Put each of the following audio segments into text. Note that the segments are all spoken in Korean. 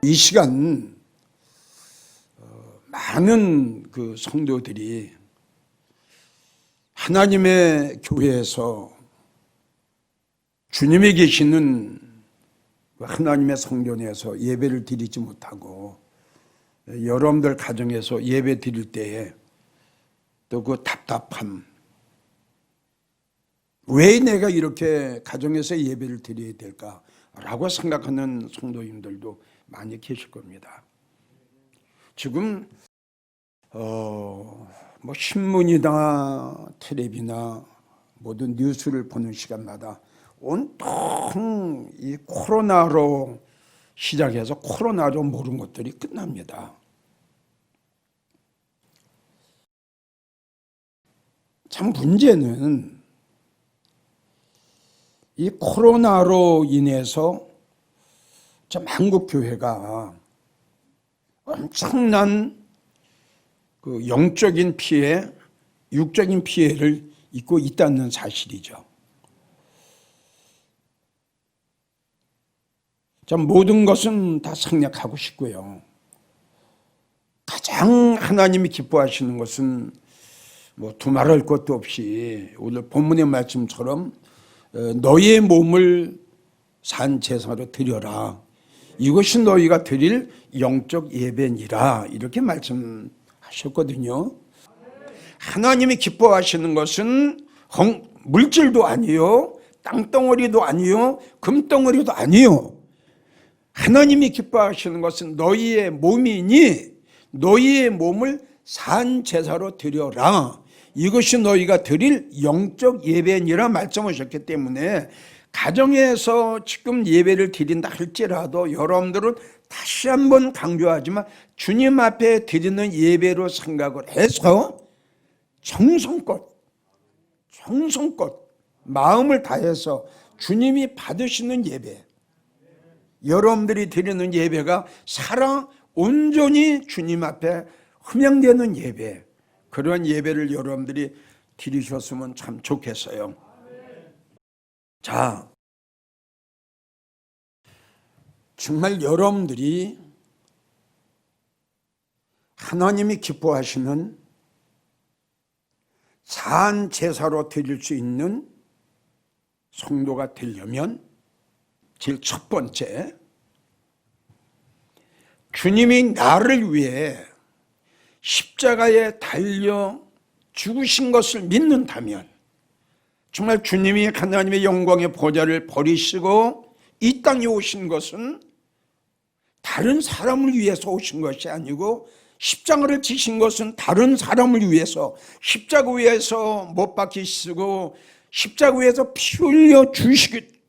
이 시간 많은 그 성도들이 하나님의 교회에서 주님이 계시는 하나님의 성전에서 예배를 드리지 못하고 여러분들 가정에서 예배 드릴 때에 또 그 답답함, 왜 내가 이렇게 가정에서 예배를 드려야 될까라고 생각하는 성도님들도 많이 계실 겁니다. 지금 뭐 신문이나 텔레비나 모든 뉴스를 보는 시간마다 온통 이 코로나로 시작해서 코로나로 모든 것들이 끝납니다. 참 문제는 이 코로나로 인해서 참 한국 교회가 엄청난 그 영적인 피해, 육적인 피해를 입고 있다는 사실이죠. 참 모든 것은 다 생략하고 싶고요. 가장 하나님이 기뻐하시는 것은 뭐 두말할 것도 없이 오늘 본문의 말씀처럼 너희의 몸을 산 제사로 드려라. 이것이 너희가 드릴 영적 예배니라. 이렇게 말씀하셨거든요. 하나님이 기뻐하시는 것은 물질도 아니요, 땅덩어리도 아니요, 금덩어리도 아니요. 하나님이 기뻐하시는 것은 너희의 몸이니 너희의 몸을 산 제사로 드려라. 이것이 너희가 드릴 영적 예배니라 말씀하셨기 때문에 가정에서 지금 예배를 드린다 할지라도 여러분들은 다시 한번 강조하지만 주님 앞에 드리는 예배로 생각을 해서 정성껏 마음을 다해서 주님이 받으시는 예배, 여러분들이 드리는 예배가 온전히 주님 앞에 흠양되는 예배, 그런 예배를 여러분들이 드리셨으면 참 좋겠어요. 자, 정말 여러분들이 하나님이 기뻐하시는 산 제사로 드릴 수 있는 성도가 되려면 제일 첫 번째, 주님이 나를 위해 십자가에 달려 죽으신 것을 믿는다면, 정말 주님이 하나님의 영광의 보좌를 버리시고 이 땅에 오신 것은 다른 사람을 위해서 오신 것이 아니고 십자가를 지신 것은 다른 사람을 위해서, 십자가 위에서 못 박히시고 십자가 위에서 피 흘려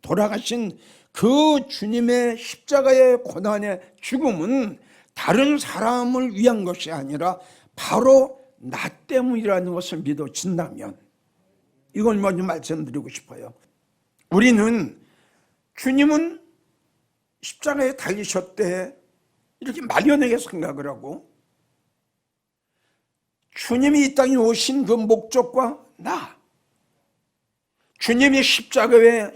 돌아가신 그 주님의 십자가의 고난의 죽음은 다른 사람을 위한 것이 아니라 바로 나 때문이라는 것을 믿어진다면, 이걸 먼저 말씀드리고 싶어요. 우리는 주님은 십자가에 달리셨대 이렇게 막연하게 생각을 하고, 주님이 이 땅에 오신 그 목적과 주님이 십자가에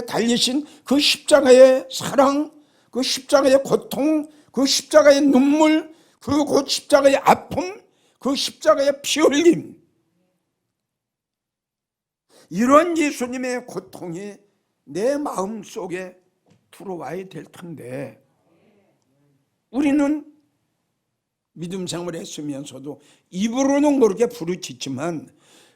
달리신 그 십자가의 사랑, 그 십자가의 고통, 그 십자가의 눈물, 그 십자가의 아픔, 그 십자가의 피 흘림, 이런 예수님의 고통이 내 마음속에 들어와야 될 텐데, 우리는 믿음 생활을 했으면서도 입으로는 그렇게 부르짖지만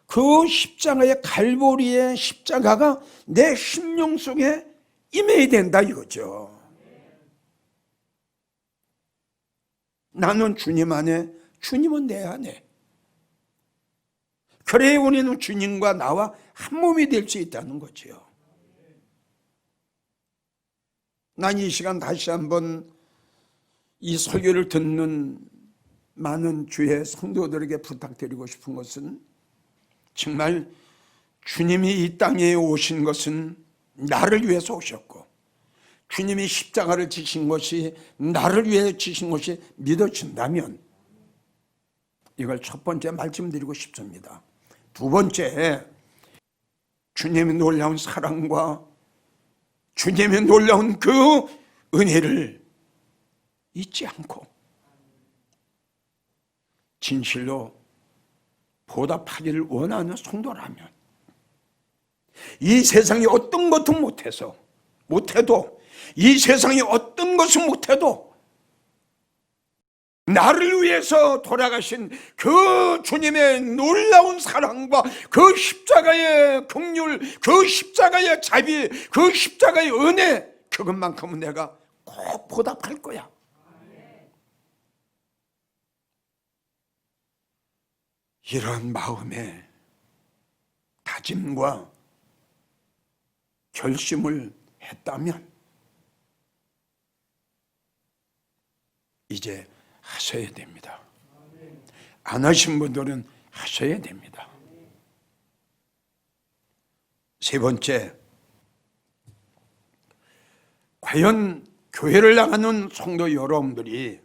그 십자가의 갈보리의 십자가가 내 심령 속에 임해야 된다 이거죠. 나는 주님 안에, 주님은 내 안에. 그래야 우리는 주님과 나와 한 몸이 될 수 있다는 거죠. 난 이 시간 다시 한번 이 설교를 듣는 많은 주의 성도들에게 부탁드리고 싶은 것은, 정말 주님이 이 땅에 오신 것은 나를 위해서 오셨고, 주님이 십자가를 지신 것이 나를 위해 지신 것이 믿어진다면, 이걸 첫 번째 말씀드리고 싶습니다. 두 번째, 주님의 놀라운 사랑과 주님의 놀라운 그 은혜를 잊지 않고 진실로 보답하기를 원하는 성도라면 이 세상이 어떤 것도 못해도 이 세상이 어떤 것을 못해도 나를 위해서 돌아가신 그 주님의 놀라운 사랑과 그 십자가의 긍휼, 그 십자가의 자비, 그 십자가의 은혜, 그것만큼은 내가 꼭 보답할 거야. 이런 마음의 다짐과 결심을 했다면 이제 하셔야 됩니다. 안 하신 분들은 하셔야 됩니다. 세 번째, 과연 교회를 나가는 성도 여러분들이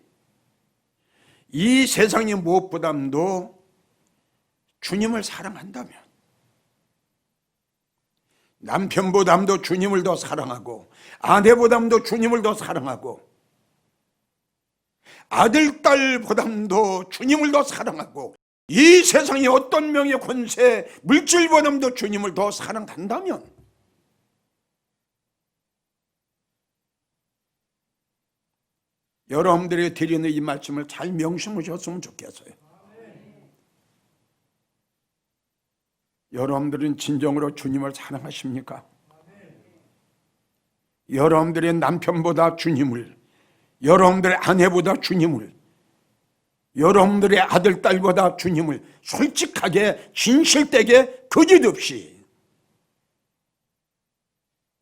이 세상의 무엇보다도 주님을 사랑한다면, 남편보다도 주님을 더 사랑하고 아내보다도 주님을 더 사랑하고 아들, 딸보다도 주님을 더 사랑하고 이 세상의 어떤 명예, 권세, 물질보다도 주님을 더 사랑한다면 여러분들이 드리는 이 말씀을 잘 명심하셨으면 좋겠어요. 여러분들은 진정으로 주님을 사랑하십니까? 여러분들의 남편보다 주님을, 여러분들의 아내보다 주님을, 여러분들의 아들, 딸보다 주님을 솔직하게 진실되게 거짓 없이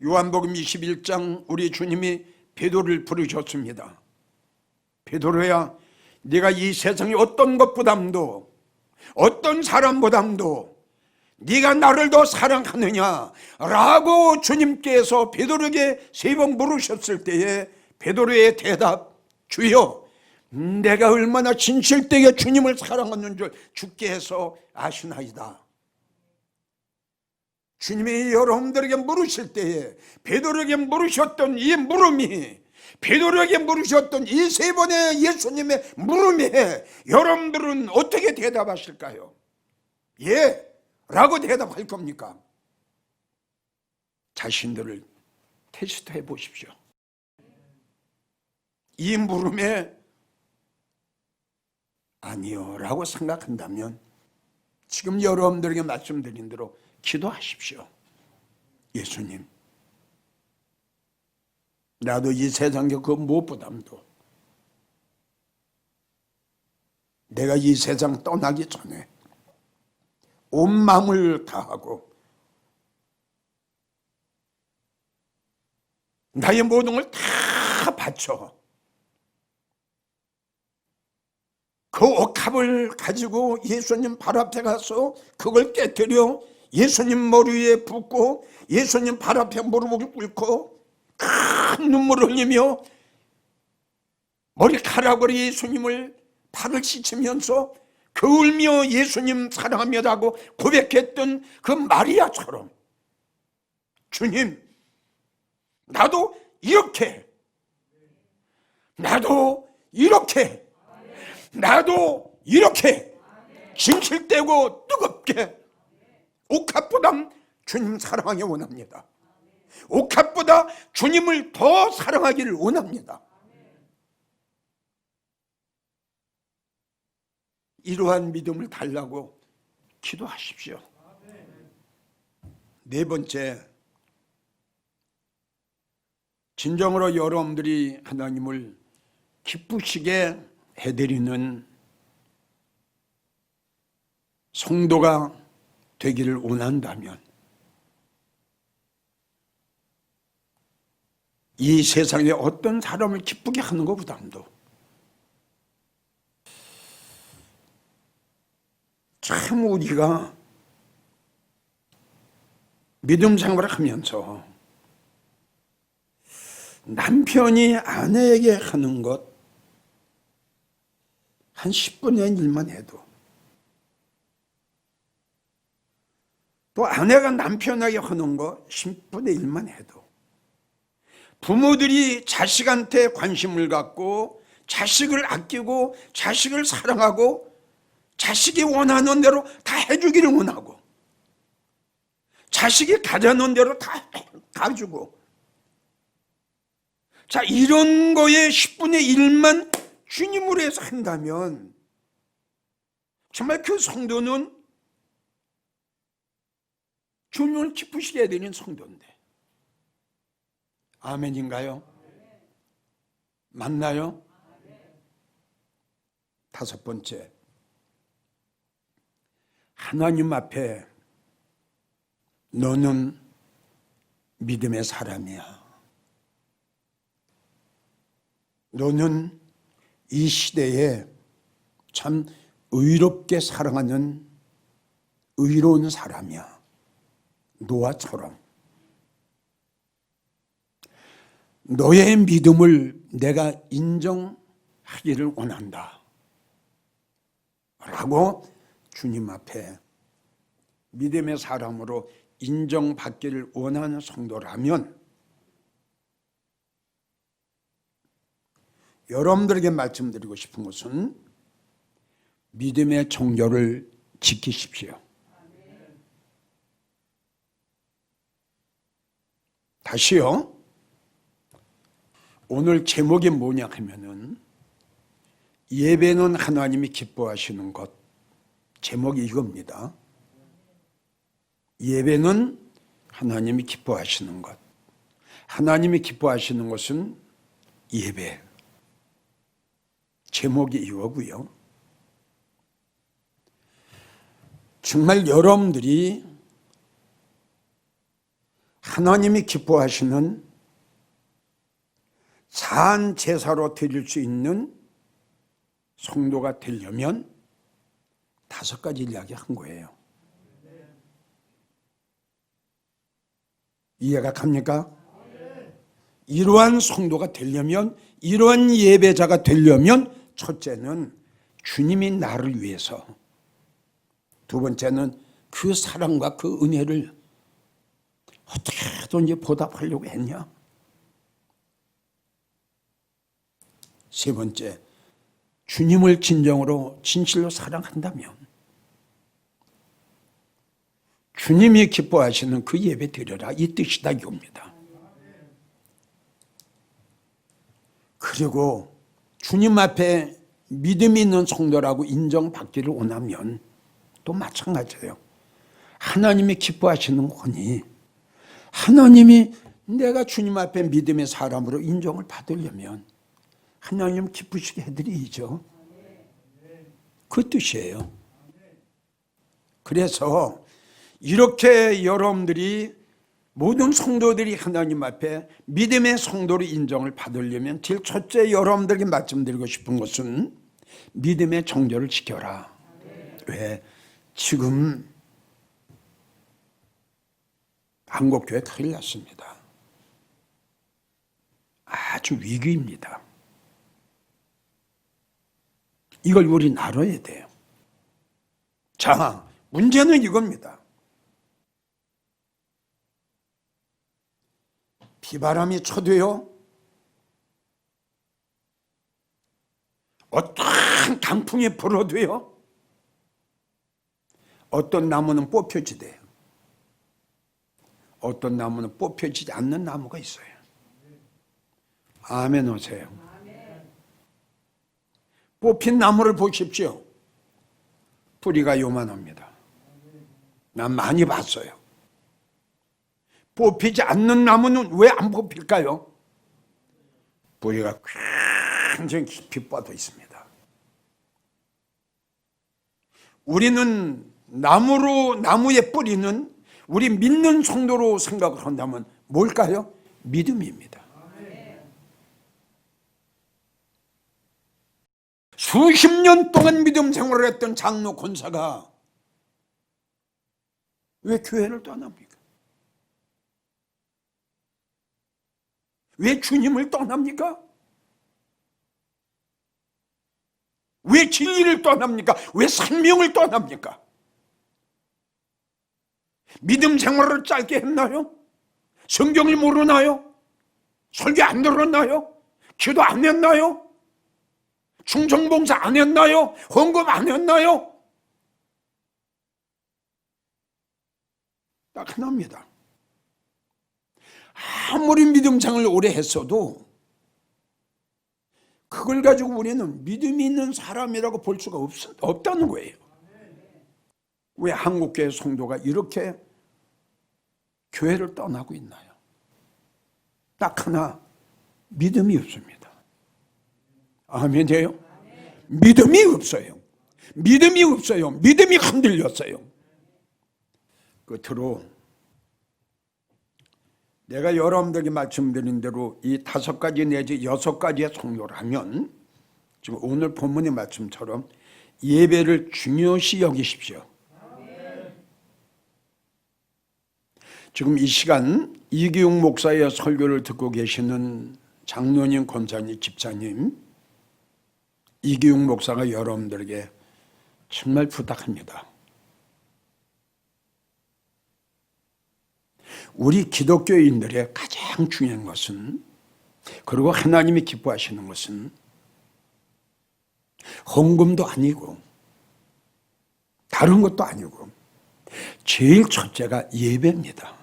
요한복음 21장 우리 주님이 베드로를 부르셨습니다. 베드로야, 네가 이 세상의 어떤 것보다도 어떤 사람보다도 네가 나를 더 사랑하느냐 라고 주님께서 베드로에게 3번 물으셨을 때에 베드로의 대답, 주여, 내가 얼마나 진실되게 주님을 사랑하는 줄 주께서 아시나이다. 주님이 여러분들에게 물으실 때에 베드로에게 물으셨던 이 물음이, 베드로에게 물으셨던 이 3번의 예수님의 물음에 여러분들은 어떻게 대답하실까요? 예 라고 대답할 겁니까? 자신들을 테스트해 보십시오. 이 물음에 아니요 라고 생각한다면 지금 여러분들에게 말씀드린 대로 기도하십시오. 예수님, 나도 이 세상의 그 무엇보다도 내가 이 세상 떠나기 전에 온 마음을 다하고 나의 모든 걸 다 바쳐 그 옥합을 가지고 예수님 발 앞에 가서 그걸 깨뜨려 예수님 머리 위에 붓고 예수님 발 앞에 무릎을 꿇고 큰 눈물을 흘리며 머리카락으로 예수님을 발을 씻으면서 그 울며 예수님 사랑합니다고 고백했던 그 마리아처럼 주님, 나도 이렇게 진실되고 뜨겁게 옥합보다 주님 사랑하기 원합니다. 옥합보다 주님을 더 사랑하기를 원합니다. 이러한 믿음을 달라고 기도하십시오. 네 번째, 진정으로 여러분들이 하나님을 기쁘시게 해드리는 성도가 되기를 원한다면 이 세상에 어떤 사람을 기쁘게 하는 것보다도 참 우리가 믿음 생활을 하면서 남편이 아내에게 하는 것 한 10분의 1만 해도, 또 아내가 남편에게 하는 것 10분의 1만 해도, 부모들이 자식한테 관심을 갖고 자식을 아끼고 자식을 사랑하고 자식이 원하는 대로 다 해주기를 원하고 자식이 가자는 대로 다 주고, 자, 이런 거에 10분의 1만 주님으로 해서 한다면 정말 그 성도는 주님을 기쁘시게 해야 되는 성도인데. 아멘인가요? 맞나요? 다섯 번째, 하나님 앞에 너는 믿음의 사람이야. 너는 이 시대에 참 의롭게 사랑하는 의로운 사람이야. 노아처럼. 너의 믿음을 내가 인정하기를 원한다 라고 주님 앞에 믿음의 사람으로 인정받기를 원하는 성도라면, 여러분들에게 말씀드리고 싶은 것은 믿음의 정결을 지키십시오. 다시요. 오늘 제목이 뭐냐 하면은 예배는 하나님이 기뻐하시는 것. 제목이 이겁니다. 예배는 하나님이 기뻐하시는 것. 하나님이 기뻐하시는 것은 예배. 제목이 이거고요. 정말 여러분들이 하나님이 기뻐하시는 산 제사로 드릴 수 있는 성도가 되려면 5가지 이야기한 거예요. 이해가 갑니까? 이러한 성도가 되려면, 이러한 예배자가 되려면, 첫째는 주님이 나를 위해서, 두 번째는 그 사랑과 그 은혜를 어떻게든지 보답하려고 했냐, 세 번째, 주님을 진정으로 진실로 사랑한다면 주님이 기뻐하시는 그 예배 드려라, 이 뜻이다 이겁니다. 그리고 주님 앞에 믿음이 있는 성도라고 인정받기를 원하면 또 마찬가지예요. 하나님이 기뻐하시는 거니, 하나님이 내가 주님 앞에 믿음의 사람으로 인정을 받으려면 하나님 기쁘시게 해드리죠. 그 뜻이에요. 그래서 이렇게 여러분들이, 모든 성도들이 하나님 앞에 믿음의 성도로 인정을 받으려면 제일 첫째 여러분들에게 말씀드리고 싶은 것은 믿음의 정절을 지켜라. 왜? 지금 한국교회 큰일 났습니다. 아주 위기입니다. 이걸 우리 알아야 돼요. 자, 문제는 이겁니다. 비바람이 쳐도요, 어떤 강풍이 불어도요, 어떤 나무는 뽑혀지대요. 어떤 나무는 뽑혀지지 않는 나무가 있어요. 아멘 오세요. 뽑힌 나무를 보십시오. 뿌리가 요만합니다. 난 많이 봤어요. 뽑히지 않는 나무는 왜 안 뽑힐까요? 뿌리가 굉장히 깊이 뻗어 있습니다. 우리는 나무의 뿌리는 우리 믿는 성도로 생각을 한다면 뭘까요? 믿음입니다. 수십 년 동안 믿음 생활을 했던 장로 권사가 왜 교회를 떠납니까? 왜 주님을 떠납니까? 왜 진리를 떠납니까? 왜 생명을 떠납니까? 믿음 생활을 짧게 했나요? 성경을 모르나요? 설교 안 들었나요? 기도 안 했나요? 충성봉사 안 했나요? 헌금 안 했나요? 딱 하나입니다. 아무리 믿음생활을 오래 했어도 그걸 가지고 우리는 믿음이 있는 사람이라고 볼 수가 없다는 거예요. 왜 한국교회 성도가 이렇게 교회를 떠나고 있나요? 딱 하나, 믿음이 없습니다. 아멘이에요? 믿음이 없어요. 믿음이 없어요. 믿음이 흔들렸어요. 끝으로 내가 여러분들에게 말씀드린 대로 이 5가지 내지 6가지의 성료를 하면 지금 오늘 본문의 말씀처럼 예배를 중요시 여기십시오. 지금 이 시간 이기용 목사의 설교를 듣고 계시는 장로님, 권사님, 집사님, 이기용 목사가 여러분들에게 정말 부탁합니다. 우리 기독교인들의 가장 중요한 것은, 그리고 하나님이 기뻐하시는 것은 헌금도 아니고 다른 것도 아니고 제일 첫째가 예배입니다.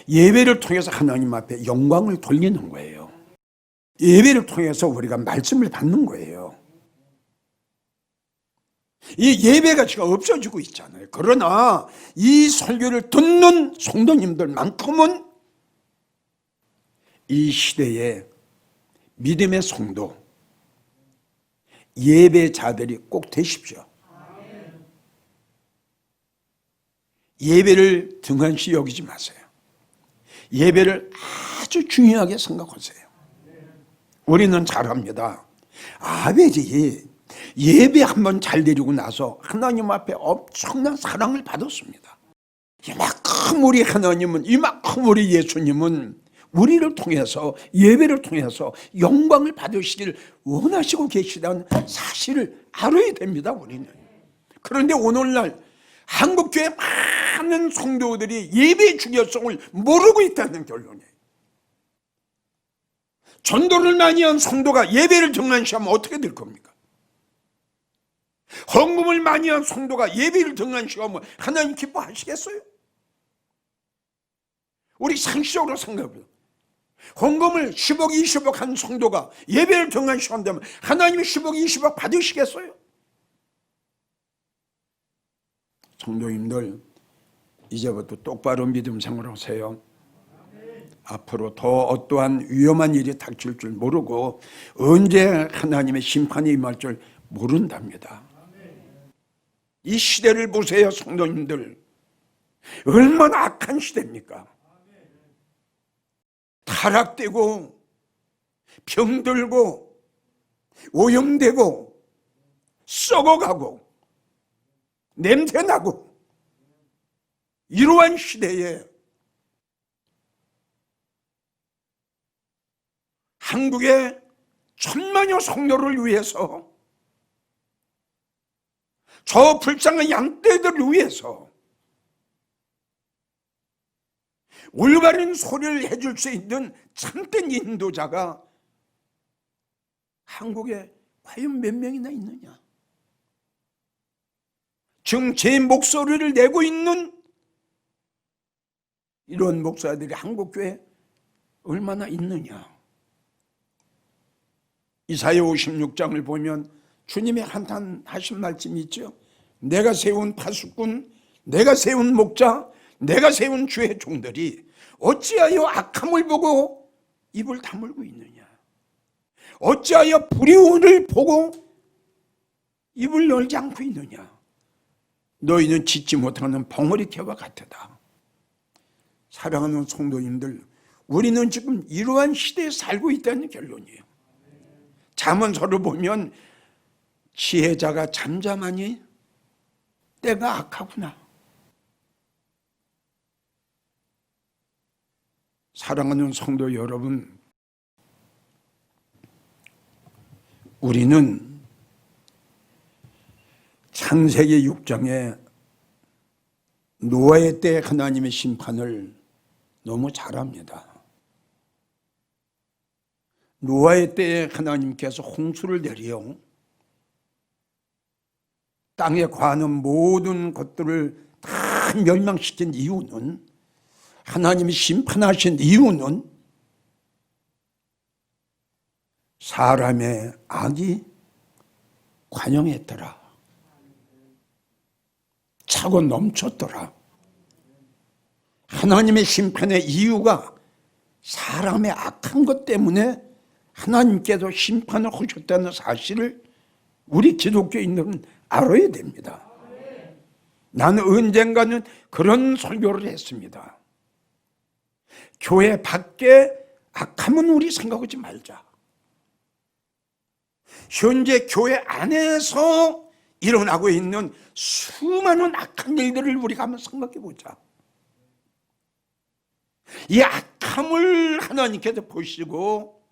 예배를 통해서 하나님 앞에 영광을 돌리는 거예요. 예배를 통해서 우리가 말씀을 받는 거예요. 이 예배가 지금 없어지고 있잖아요. 그러나 이 설교를 듣는 성도님들만큼은 이 시대의 믿음의 성도, 예배자들이 꼭 되십시오. 예배를 등한시 여기지 마세요. 예배를 아주 중요하게 생각하세요. 우리는 잘합니다. 아버지, 예배 한번 잘 드리고 나서 하나님 앞에 엄청난 사랑을 받았습니다. 이만큼 우리 하나님은, 이만큼 우리 예수님은 우리를 통해서, 예배를 통해서 영광을 받으시길 원하시고 계시다는 사실을 알아야 됩니다, 우리는. 그런데 오늘날 한국교회 많은 성도들이 예배의 중요성을 모르고 있다는 결론이에요. 전도를 많이 한 성도가 예배를 등한시하면 어떻게 될 겁니까? 헌금을 많이 한 성도가 예배를 등한시하면 하나님 기뻐하시겠어요? 우리 상식적으로 생각해요. 헌금을 10억, 20억 한 성도가 예배를 등한시한다면 하나님이 10억, 20억 받으시겠어요? 성도님들, 이제부터 똑바로 믿음 생활하세요. 앞으로 더 어떠한 위험한 일이 닥칠 줄 모르고 언제 하나님의 심판이 임할 줄 모른답니다. 이 시대를 보세요, 성도님들. 얼마나 악한 시대입니까? 타락되고 병들고 오염되고 썩어가고 냄새나고 이러한 시대에 한국의 천만여 성도를 위해서, 저 불쌍한 양떼들을 위해서 올바른 소리를 해줄 수 있는 참된 인도자가 한국에 과연 몇 명이나 있느냐? 지금 제 목소리를 내고 있는 이런 목사들이 한국교회에 얼마나 있느냐? 이사야 56장을 보면 주님의 한탄하신 말씀이 있죠. 내가 세운 파수꾼, 내가 세운 목자, 내가 세운 주의 종들이 어찌하여 악함을 보고 입을 다물고 있느냐? 어찌하여 불의를 보고 입을 열지 않고 있느냐? 너희는 짓지 못하는 벙어리 개와 같으다. 사랑하는 성도님들, 우리는 지금 이러한 시대에 살고 있다는 결론이에요. 잠언서를 보면 지혜자가 잠잠하니 때가 악하구나. 사랑하는 성도 여러분, 우리는 창세기 6장에 노아의 때 하나님의 심판을 너무 잘 압니다. 노아의 때에 하나님께서 홍수를 내려 땅에 관한 모든 것들을 다 멸망시킨 이유는, 하나님이 심판하신 이유는 사람의 악이 관영했더라. 차고 넘쳤더라. 하나님의 심판의 이유가 사람의 악한 것 때문에 하나님께서 심판을 하셨다는 사실을 우리 기독교인들은 알아야 됩니다. 나는 언젠가는 그런 설교를 했습니다. 교회 밖에 악함은 우리 생각하지 말자. 현재 교회 안에서 일어나고 있는 수많은 악한 일들을 우리가 한번 생각해 보자. 이 악함을 하나님께서 보시고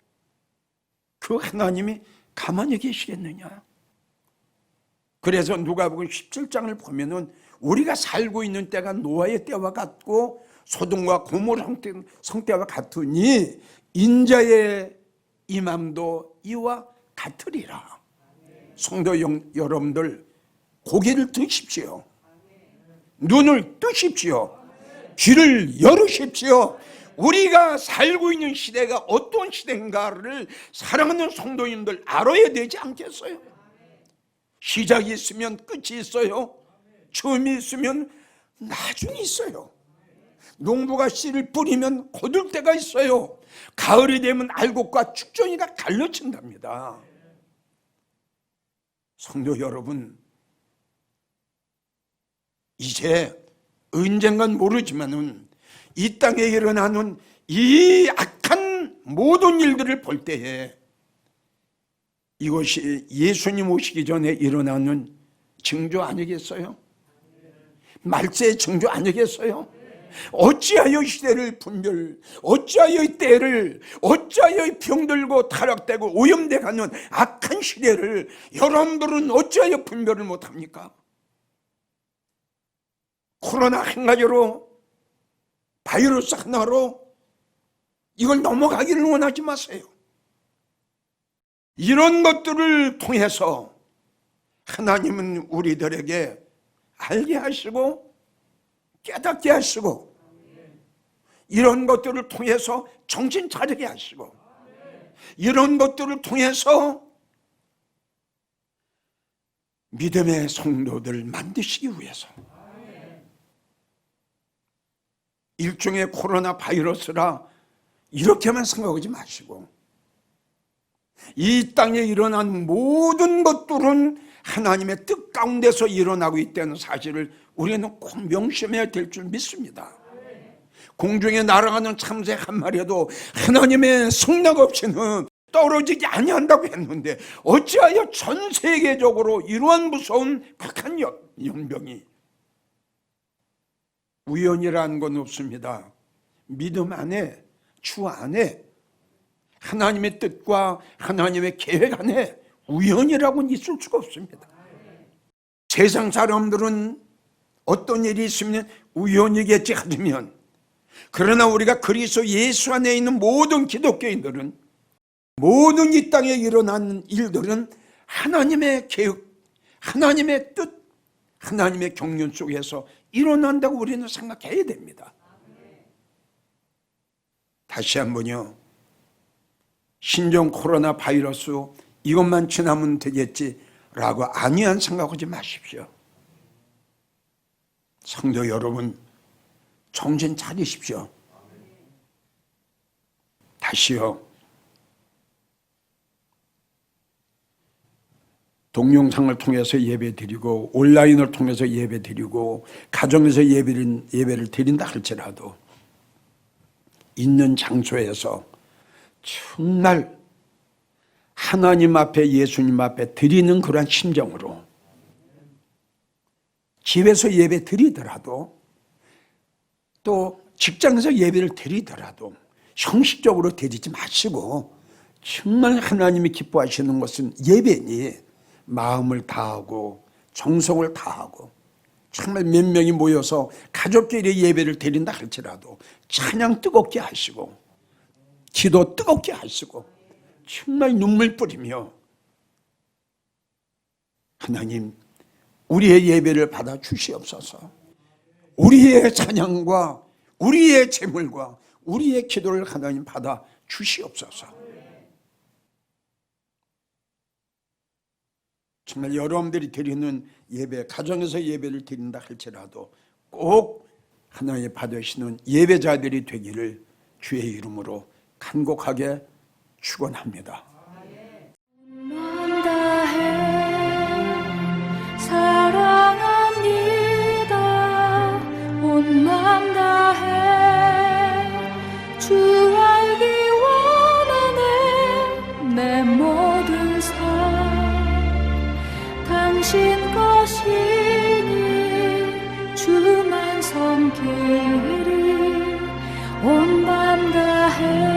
그 하나님이 가만히 계시겠느냐? 그래서 누가복음 17장을 보면은 우리가 살고 있는 때가 노아의 때와 같고 소돔과 고모라 성때와 같으니 인자의 임함도 이와 같으리라. 성도 여러분들, 고개를 드십시오. 눈을 뜨십시오. 귀를 열으십시오. 우리가 살고 있는 시대가 어떤 시대인가를 사랑하는 성도님들 알아야 되지 않겠어요? 시작이 있으면 끝이 있어요. 처음이 있으면 나중이 있어요. 농부가 씨를 뿌리면 거둘 때가 있어요. 가을이 되면 알곡과 축전이가 갈라진답니다. 성도 여러분, 이제 언젠간 모르지만은 이 땅에 일어나는 이 악한 모든 일들을 볼 때에 이것이 예수님 오시기 전에 일어나는 징조 아니겠어요? 말세의 징조 아니겠어요? 어찌하여 시대를 분별, 어찌하여 이 때를, 어찌하여 이 병들고 타락되고 오염돼가는 악한 시대를 여러분들은 어찌하여 분별을 못합니까? 코로나 한 가지로, 바이러스 하나로 이걸 넘어가기를 원하지 마세요. 이런 것들을 통해서 하나님은 우리들에게 알게 하시고 깨닫게 하시고 이런 것들을 통해서 정신 차리게 하시고 이런 것들을 통해서 믿음의 성도들을 만드시기 위해서 일종의 코로나 바이러스라 이렇게만 생각하지 마시고 이 땅에 일어난 모든 것들은 하나님의 뜻 가운데서 일어나고 있다는 사실을 우리는 꼭 명심해야 될 줄 믿습니다. 공중에 날아가는 참새 한 마리도 하나님의 성령 없이는 떨어지지 아니한다고 했는데 어찌하여 전 세계적으로 이러한 무서운 극한 연병이 우연이라는 건 없습니다. 믿음 안에, 주 안에 하나님의 뜻과 하나님의 계획 안에 우연이라고는 있을 수가 없습니다. 세상 사람들은 어떤 일이 있으면 우연이겠지 하면, 그러나 우리가 그리스도 예수 안에 있는 모든 기독교인들은 모든 이 땅에 일어나는 일들은 하나님의 계획, 하나님의 뜻, 하나님의 경륜 속에서 일어난다고 우리는 생각해야 됩니다. 다시 한번요, 신종 코로나 바이러스 이것만 지나면 되겠지라고 안이한 생각하지 마십시오. 성도 여러분, 정신 차리십시오. 다시요, 동영상을 통해서 예배드리고 온라인을 통해서 예배드리고 가정에서 예배를 드린다 할지라도 있는 장소에서 정말 하나님 앞에, 예수님 앞에 드리는 그러한 심정으로, 집에서 예배 드리더라도 또 직장에서 예배를 드리더라도 형식적으로 드리지 마시고 정말 하나님이 기뻐하시는 것은 예배니 마음을 다하고 정성을 다하고 정말 몇 명이 모여서 가족끼리 예배를 드린다 할지라도 찬양 뜨겁게 하시고 기도 뜨겁게 하시고 정말 눈물 뿌리며 하나님 우리의 예배를 받아 주시옵소서. 우리의 찬양과 우리의 제물과 우리의 기도를 하나님 받아 주시옵소서. 정말 여러분들이 드리는 예배, 가정에서 예배를 드린다 할지라도 꼭 하나님 받으시는 예배자들이 되기를 주의 이름으로 간곡하게 축원합니다. 사랑합니다. 온 마음 다해 주 알기 원하네. 내 모든 삶 당신 것이니 주만 섬기리. 온 마음 다해